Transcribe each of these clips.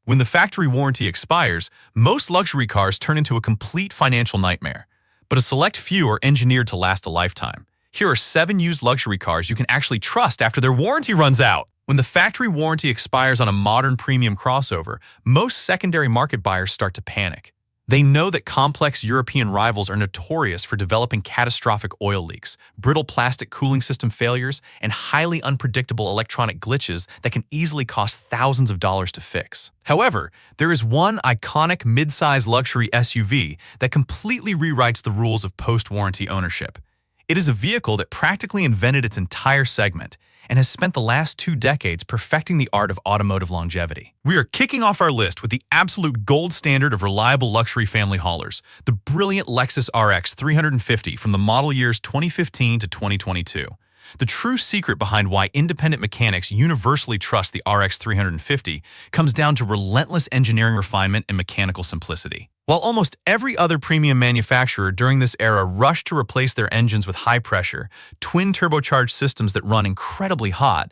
When the factory warranty expires, most luxury cars turn into a complete financial nightmare. But a select few are engineered to last a lifetime. Here are 7 used luxury cars you can actually trust after their warranty runs out. When the factory warranty expires on a modern premium crossover, most secondary market buyers start to panic. They know that complex European rivals are notorious for developing catastrophic oil leaks, brittle plastic cooling system failures, and highly unpredictable electronic glitches that can easily cost thousands of dollars to fix. However, there is one iconic mid-size luxury SUV that completely rewrites the rules of post-warranty ownership. It is a vehicle that practically invented its entire segment and has spent the last 2 decades perfecting the art of automotive longevity. We are kicking off our list with the absolute gold standard of reliable luxury family haulers, the brilliant Lexus RX 350 from the model years 2015 to 2022. The true secret behind why independent mechanics universally trust the RX 350 comes down to relentless engineering refinement and mechanical simplicity. While almost every other premium manufacturer during this era rushed to replace their engines with high-pressure, twin-turbocharged systems that run incredibly hot,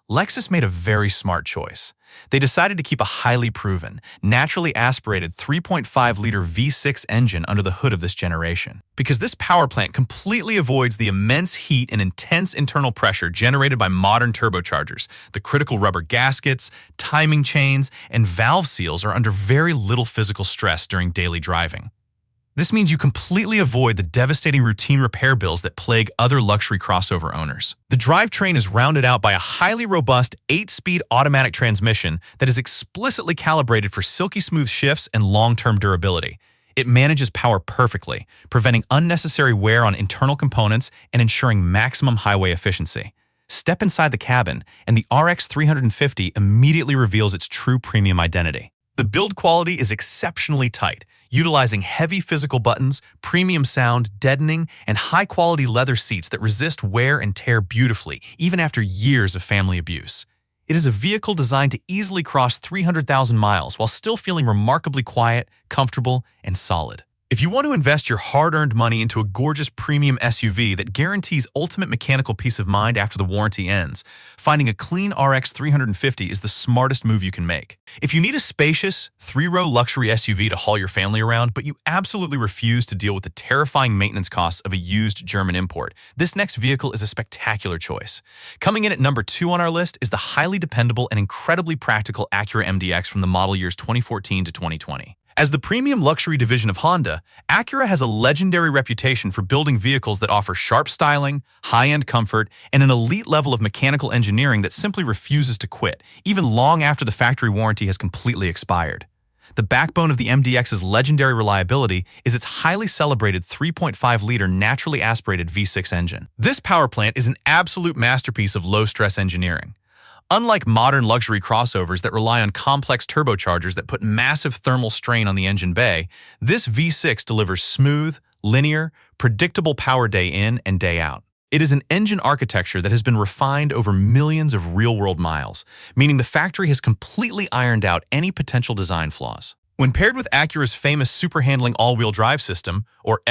Lexus made a very smart choice. They decided to keep a highly proven, naturally aspirated 3.5-liter V6 engine under the hood of this generation. Because this power plant completely avoids the immense heat and intense internal pressure generated by modern turbochargers, the critical rubber gaskets, timing chains, and valve seals are under very little physical stress during daily driving. This means you completely avoid the devastating routine repair bills that plague other luxury crossover owners. The drivetrain is rounded out by a highly robust 8-speed automatic transmission that is explicitly calibrated for silky smooth shifts and long-term durability. It manages power perfectly, preventing unnecessary wear on internal components and ensuring maximum highway efficiency. Step inside the cabin, and the RX 350 immediately reveals its true premium identity. The build quality is exceptionally tight, utilizing heavy physical buttons, premium sound, deadening, and high-quality leather seats that resist wear and tear beautifully, even after years of family abuse. It is a vehicle designed to easily cross 300,000 miles while still feeling remarkably quiet, comfortable, and solid. If you want to invest your hard-earned money into a gorgeous premium SUV that guarantees ultimate mechanical peace of mind after the warranty ends, finding a clean RX 350 is the smartest move you can make. If you need a spacious, 3-row luxury SUV to haul your family around, but you absolutely refuse to deal with the terrifying maintenance costs of a used German import, this next vehicle is a spectacular choice. Coming in at number 2 on our list is the highly dependable and incredibly practical Acura MDX from the model years 2014 to 2020. As the premium luxury division of Honda, Acura has a legendary reputation for building vehicles that offer sharp styling, high-end comfort, and an elite level of mechanical engineering that simply refuses to quit, even long after the factory warranty has completely expired. The backbone of the MDX's legendary reliability is its highly celebrated 3.5-liter naturally aspirated V6 engine. This power plant is an absolute masterpiece of low-stress engineering. Unlike modern luxury crossovers that rely on complex turbochargers that put massive thermal strain on the engine bay, this V6 delivers smooth, linear, predictable power day in and day out. It is an engine architecture that has been refined over millions of real-world miles, meaning the factory has completely ironed out any potential design flaws. When paired with Acura's famous super-handling all-wheel drive system, or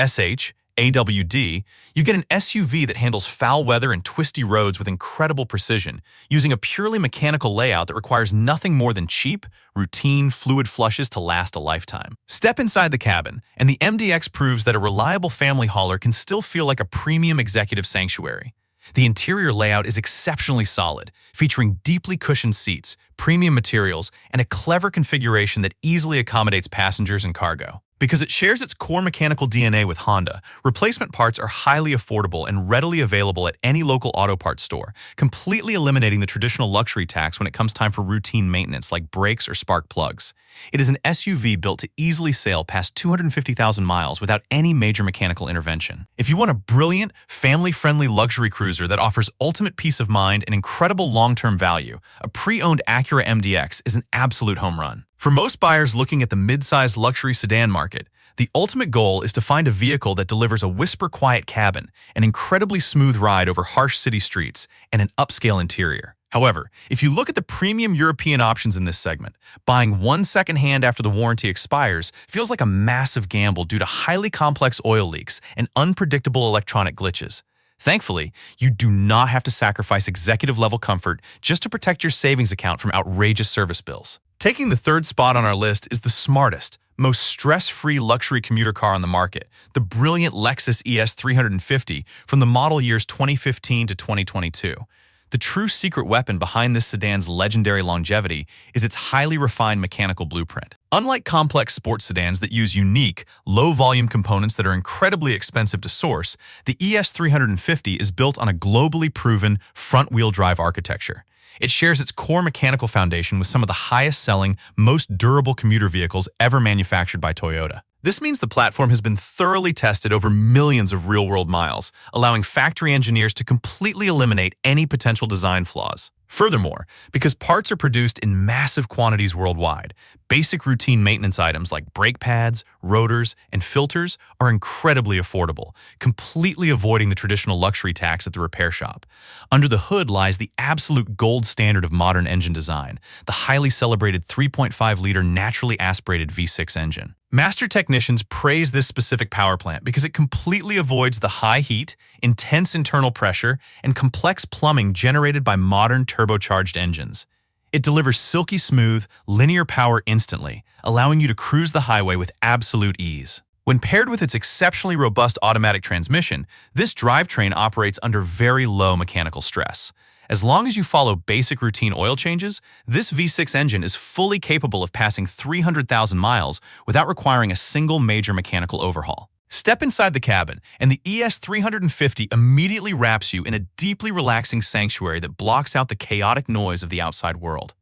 AWD, you get an SUV that handles foul weather and twisty roads with incredible precision, using a purely mechanical layout that requires nothing more than cheap, routine fluid flushes to last a lifetime. Step inside the cabin, and the MDX proves that a reliable family hauler can still feel like a premium executive sanctuary. The interior layout is exceptionally solid, featuring deeply cushioned seats, premium materials, and a clever configuration that easily accommodates passengers and cargo. Because it shares its core mechanical DNA with Honda, replacement parts are highly affordable and readily available at any local auto parts store, completely eliminating the traditional luxury tax when it comes time for routine maintenance like brakes or spark plugs. It is an SUV built to easily sail past 250,000 miles without any major mechanical intervention. If you want a brilliant, family-friendly luxury cruiser that offers ultimate peace of mind and incredible long-term value, a pre-owned Acura MDX is an absolute home run. For most buyers looking at the mid-sized luxury sedan market, the ultimate goal is to find a vehicle that delivers a whisper-quiet cabin, an incredibly smooth ride over harsh city streets, and an upscale interior. However, if you look at the premium European options in this segment, buying one second-hand after the warranty expires feels like a massive gamble due to highly complex oil leaks and unpredictable electronic glitches. Thankfully, you do not have to sacrifice executive-level comfort just to protect your savings account from outrageous service bills. Taking the third spot on our list is the smartest, most stress-free luxury commuter car on the market, the brilliant Lexus ES350 from the model years 2015 to 2022. The true secret weapon behind this sedan's legendary longevity is its highly refined mechanical blueprint. Unlike complex sports sedans that use unique, low-volume components that are incredibly expensive to source, the ES350 is built on a globally proven front-wheel drive architecture. It shares its core mechanical foundation with some of the highest-selling, most durable commuter vehicles ever manufactured by Toyota. This means the platform has been thoroughly tested over millions of real-world miles, allowing factory engineers to completely eliminate any potential design flaws. Furthermore, because parts are produced in massive quantities worldwide, basic routine maintenance items like brake pads, rotors, and filters are incredibly affordable, completely avoiding the traditional luxury tax at the repair shop. Under the hood lies the absolute gold standard of modern engine design, the highly celebrated 3.5-liter naturally aspirated V6 engine. Master technicians praise this specific power plant because it completely avoids the high heat, intense internal pressure, and complex plumbing generated by modern turbocharged engines. It delivers silky smooth, linear power instantly, allowing you to cruise the highway with absolute ease. When paired with its exceptionally robust automatic transmission, this drivetrain operates under very low mechanical stress. As long as you follow basic routine oil changes, this V6 engine is fully capable of passing 300,000 miles without requiring a single major mechanical overhaul. Step inside the cabin, and the ES350 immediately wraps you in a deeply relaxing sanctuary that blocks out the chaotic noise of the outside world.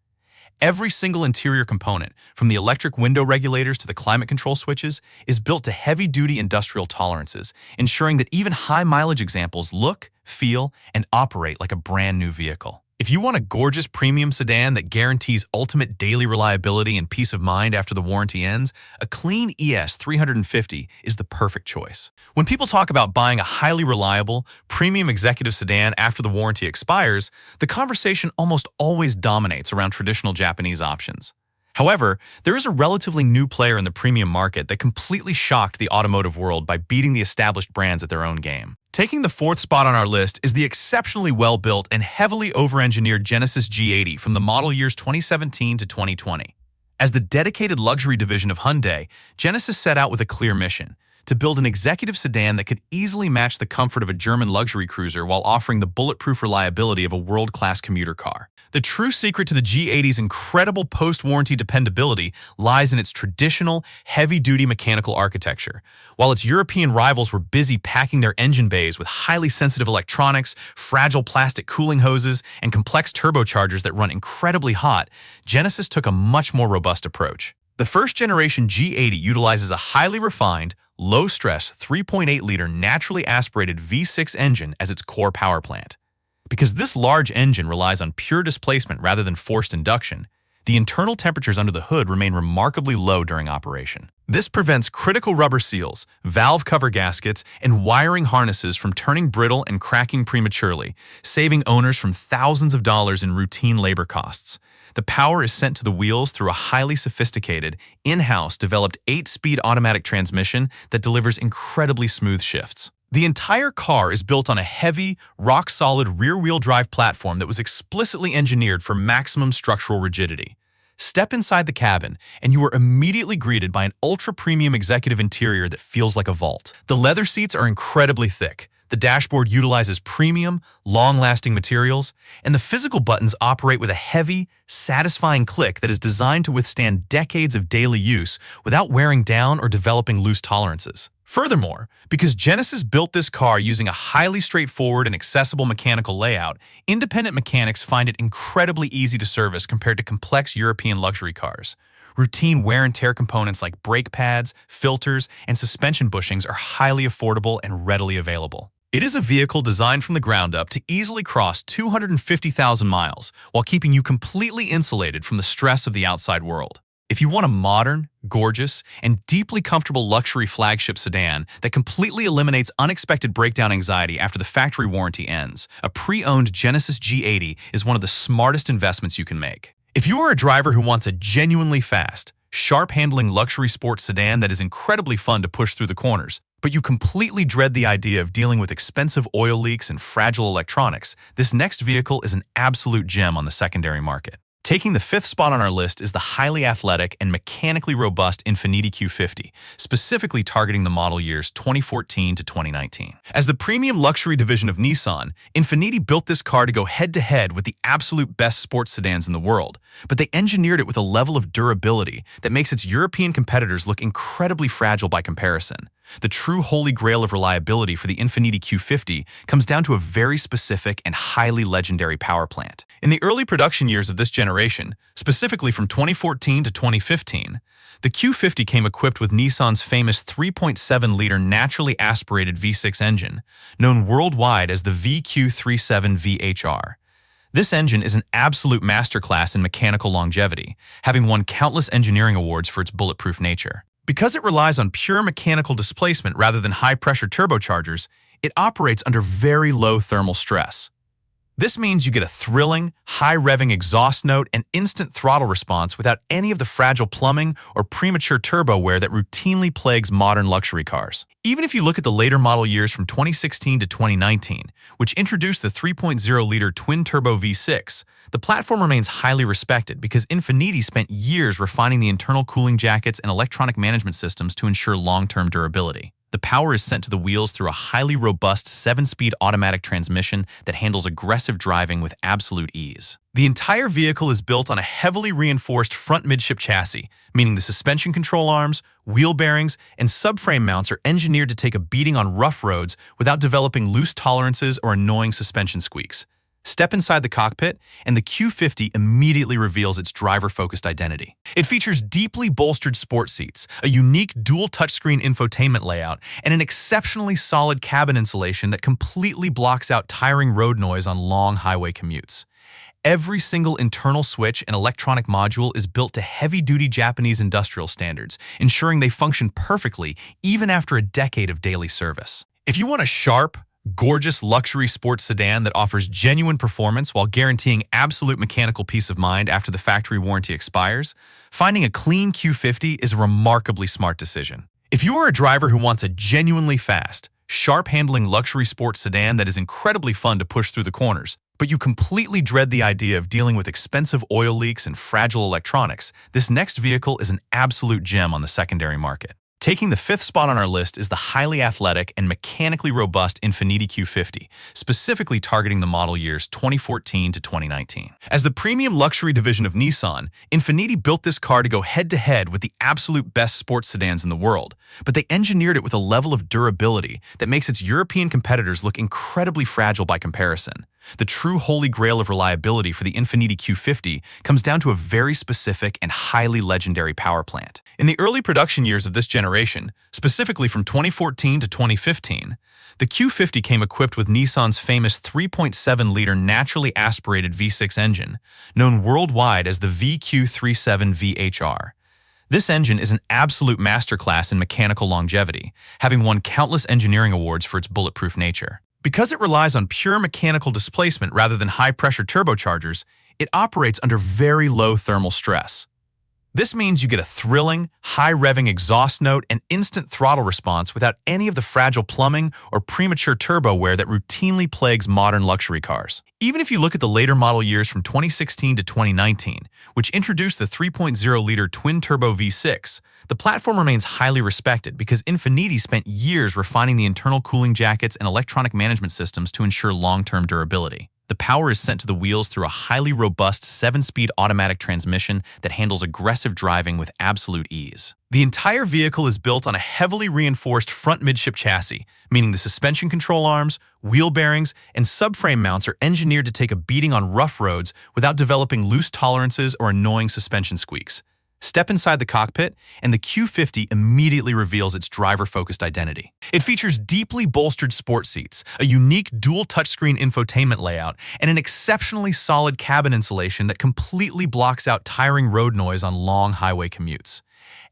Every single interior component, from the electric window regulators to the climate control switches, is built to heavy-duty industrial tolerances, ensuring that even high-mileage examples look, feel, and operate like a brand-new vehicle. If you want a gorgeous premium sedan that guarantees ultimate daily reliability and peace of mind after the warranty ends, a clean ES350 is the perfect choice. When people talk about buying a highly reliable, premium executive sedan after the warranty expires, the conversation almost always dominates around traditional Japanese options. However, there is a relatively new player in the premium market that completely shocked the automotive world by beating the established brands at their own game. Taking the fourth spot on our list is the exceptionally well-built and heavily over-engineered Genesis G80 from the model years 2017 to 2020. As the dedicated luxury division of Hyundai, Genesis set out with a clear mission: to build an executive sedan that could easily match the comfort of a German luxury cruiser while offering the bulletproof reliability of a world-class commuter car. The true secret to the G80's incredible post-warranty dependability lies in its traditional, heavy-duty mechanical architecture. While its European rivals were busy packing their engine bays with highly sensitive electronics, fragile plastic cooling hoses, and complex turbochargers that run incredibly hot, Genesis took a much more robust approach. The first-generation G80 utilizes a highly refined, low-stress 3.8-liter naturally aspirated V6 engine as its core power plant. Because this large engine relies on pure displacement rather than forced induction, the internal temperatures under the hood remain remarkably low during operation. This prevents critical rubber seals, valve cover gaskets, and wiring harnesses from turning brittle and cracking prematurely, saving owners from thousands of dollars in routine labor costs. The power is sent to the wheels through a highly sophisticated, in-house developed 8-speed automatic transmission that delivers incredibly smooth shifts. The entire car is built on a heavy, rock-solid rear-wheel drive platform that was explicitly engineered for maximum structural rigidity. Step inside the cabin, and you are immediately greeted by an ultra-premium executive interior that feels like a vault. The leather seats are incredibly thick, the dashboard utilizes premium, long-lasting materials, and the physical buttons operate with a heavy, satisfying click that is designed to withstand decades of daily use without wearing down or developing loose tolerances. Furthermore, because Genesis built this car using a highly straightforward and accessible mechanical layout, independent mechanics find it incredibly easy to service compared to complex European luxury cars. Routine wear and tear components like brake pads, filters, and suspension bushings are highly affordable and readily available. It is a vehicle designed from the ground up to easily cross 250,000 miles while keeping you completely insulated from the stress of the outside world. If you want a modern, gorgeous, and deeply comfortable luxury flagship sedan that completely eliminates unexpected breakdown anxiety after the factory warranty ends, a pre-owned Genesis G80 is one of the smartest investments you can make. If you are a driver who wants a genuinely fast, sharp-handling luxury sports sedan that is incredibly fun to push through the corners, but you completely dread the idea of dealing with expensive oil leaks and fragile electronics, this next vehicle is an absolute gem on the secondary market. Taking the fifth spot on our list is the highly athletic and mechanically robust Infiniti Q50, specifically targeting the model years 2014 to 2019. As the premium luxury division of Nissan, Infiniti built this car to go head-to-head with the absolute best sports sedans in the world, but they engineered it with a level of durability that makes its European competitors look incredibly fragile by comparison. The true holy grail of reliability for the Infiniti Q50 comes down to a very specific and highly legendary power plant. In the early production years of this generation, specifically from 2014 to 2015, the Q50 came equipped with Nissan's famous 3.7-liter naturally aspirated V6 engine, known worldwide as the VQ37VHR. This engine is an absolute masterclass in mechanical longevity, having won countless engineering awards for its bulletproof nature. Because it relies on pure mechanical displacement rather than high-pressure turbochargers, it operates under very low thermal stress. This means you get a thrilling, high-revving exhaust note and instant throttle response without any of the fragile plumbing or premature turbo wear that routinely plagues modern luxury cars. Even if you look at the later model years from 2016 to 2019, which introduced the 3.0-liter twin-turbo V6, the platform remains highly respected because Infiniti spent years refining the internal cooling jackets and electronic management systems to ensure long-term durability. The power is sent to the wheels through a highly robust 7-speed automatic transmission that handles aggressive driving with absolute ease. The entire vehicle is built on a heavily reinforced front midship chassis, meaning the suspension control arms, wheel bearings, and subframe mounts are engineered to take a beating on rough roads without developing loose tolerances or annoying suspension squeaks. Step inside the cockpit, and the Q50 immediately reveals its driver-focused identity. It features deeply bolstered sport seats, a unique dual touchscreen infotainment layout, and an exceptionally solid cabin insulation that completely blocks out tiring road noise on long highway commutes. Every single internal switch and electronic module is built to heavy-duty Japanese industrial standards, ensuring they function perfectly even after a decade of daily service. If you want a sharp, gorgeous luxury sports sedan that offers genuine performance while guaranteeing absolute mechanical peace of mind after the factory warranty expires, finding a clean Q50 is a remarkably smart decision. If you are a driver who wants a genuinely fast, sharp-handling luxury sports sedan that is incredibly fun to push through the corners, but you completely dread the idea of dealing with expensive oil leaks and fragile electronics, this next vehicle is an absolute gem on the secondary market. Taking the fifth spot on our list is the highly athletic and mechanically robust Infiniti Q50, specifically targeting the model years 2014 to 2019. As the premium luxury division of Nissan, Infiniti built this car to go head-to-head with the absolute best sports sedans in the world, but they engineered it with a level of durability that makes its European competitors look incredibly fragile by comparison. The true holy grail of reliability for the Infiniti Q50 comes down to a very specific and highly legendary power plant. In the early production years of this generation, specifically from 2014 to 2015, the Q50 came equipped with Nissan's famous 3.7-liter naturally aspirated V6 engine, known worldwide as the VQ37VHR. This engine is an absolute masterclass in mechanical longevity, having won countless engineering awards for its bulletproof nature. Because it relies on pure mechanical displacement rather than high-pressure turbochargers, it operates under very low thermal stress. This means you get a thrilling, high-revving exhaust note and instant throttle response without any of the fragile plumbing or premature turbo wear that routinely plagues modern luxury cars. Even if you look at the later model years from 2016 to 2019, which introduced the 3.0-liter twin-turbo V6, the platform remains highly respected because Infiniti spent years refining the internal cooling jackets and electronic management systems to ensure long-term durability. The power is sent to the wheels through a highly robust 7-speed automatic transmission that handles aggressive driving with absolute ease. The entire vehicle is built on a heavily reinforced front midship chassis, meaning the suspension control arms, wheel bearings, and subframe mounts are engineered to take a beating on rough roads without developing loose tolerances or annoying suspension squeaks. Step inside the cockpit, and the Q50 immediately reveals its driver-focused identity. It features deeply bolstered sport seats, a unique dual touchscreen infotainment layout, and an exceptionally solid cabin insulation that completely blocks out tiring road noise on long highway commutes.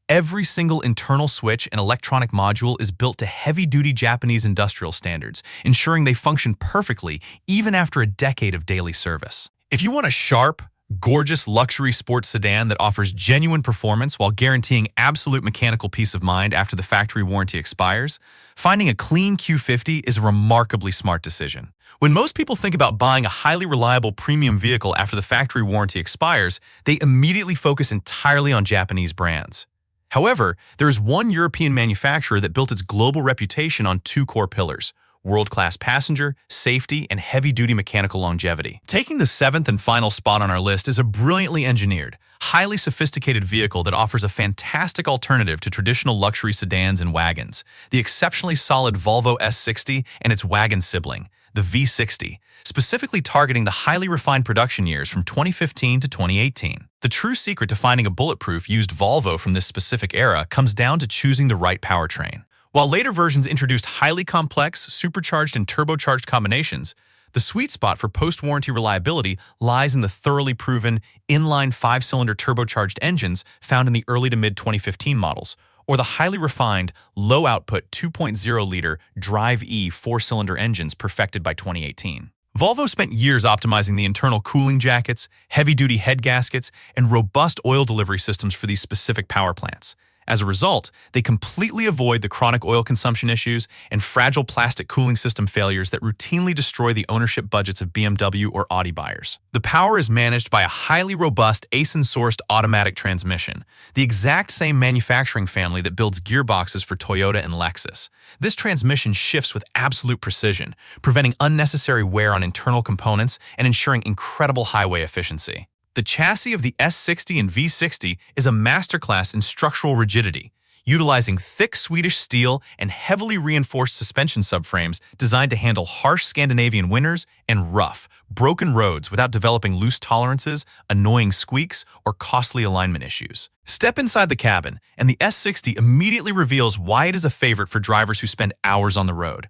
Every single internal switch and electronic module is built to heavy-duty Japanese industrial standards, ensuring they function perfectly even after a decade of daily service. If you want a sharp, Gorgeous luxury sports sedan that offers genuine performance while guaranteeing absolute mechanical peace of mind after the factory warranty expires, finding a clean Q50 is a remarkably smart decision. When most people think about buying a highly reliable premium vehicle after the factory warranty expires, they immediately focus entirely on Japanese brands. However, there is one European manufacturer that built its global reputation on two core pillars: world-class passenger, safety, and heavy-duty mechanical longevity. Taking the seventh and final spot on our list is a brilliantly engineered, highly sophisticated vehicle that offers a fantastic alternative to traditional luxury sedans and wagons: the exceptionally solid Volvo S60 and its wagon sibling, the V60, specifically targeting the highly refined production years from 2015 to 2018. The true secret to finding a bulletproof used Volvo from this specific era comes down to choosing the right powertrain. While later versions introduced highly complex, supercharged and turbocharged combinations, the sweet spot for post-warranty reliability lies in the thoroughly proven inline 5-cylinder turbocharged engines found in the early to mid-2015 models, or the highly refined, low-output 2.0-liter Drive-E 4-cylinder engines perfected by 2018. Volvo spent years optimizing the internal cooling jackets, heavy-duty head gaskets, and robust oil delivery systems for these specific power plants. As a result, they completely avoid the chronic oil consumption issues and fragile plastic cooling system failures that routinely destroy the ownership budgets of BMW or Audi buyers. The power is managed by a highly robust ASIN-sourced automatic transmission, the exact same manufacturing family that builds gearboxes for Toyota and Lexus. This transmission shifts with absolute precision, preventing unnecessary wear on internal components and ensuring incredible highway efficiency. The chassis of the S60 and V60 is a masterclass in structural rigidity, utilizing thick Swedish steel and heavily reinforced suspension subframes designed to handle harsh Scandinavian winters and rough, broken roads without developing loose tolerances, annoying squeaks, or costly alignment issues. Step inside the cabin, and the S60 immediately reveals why it is a favorite for drivers who spend hours on the road.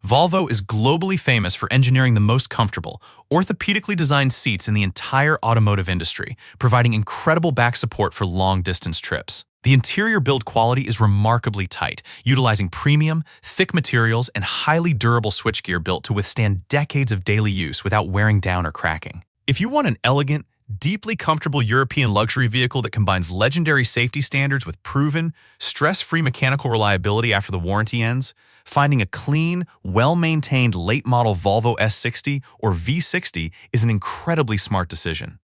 Volvo is globally famous for engineering the most comfortable, orthopedically designed seats in the entire automotive industry, providing incredible back support for long-distance trips. The interior build quality is remarkably tight, utilizing premium, thick materials and highly durable switchgear built to withstand decades of daily use without wearing down or cracking. If you want an elegant, deeply comfortable European luxury vehicle that combines legendary safety standards with proven, stress-free mechanical reliability after the warranty ends, finding a clean, well-maintained late-model Volvo S60 or V60 is an incredibly smart decision.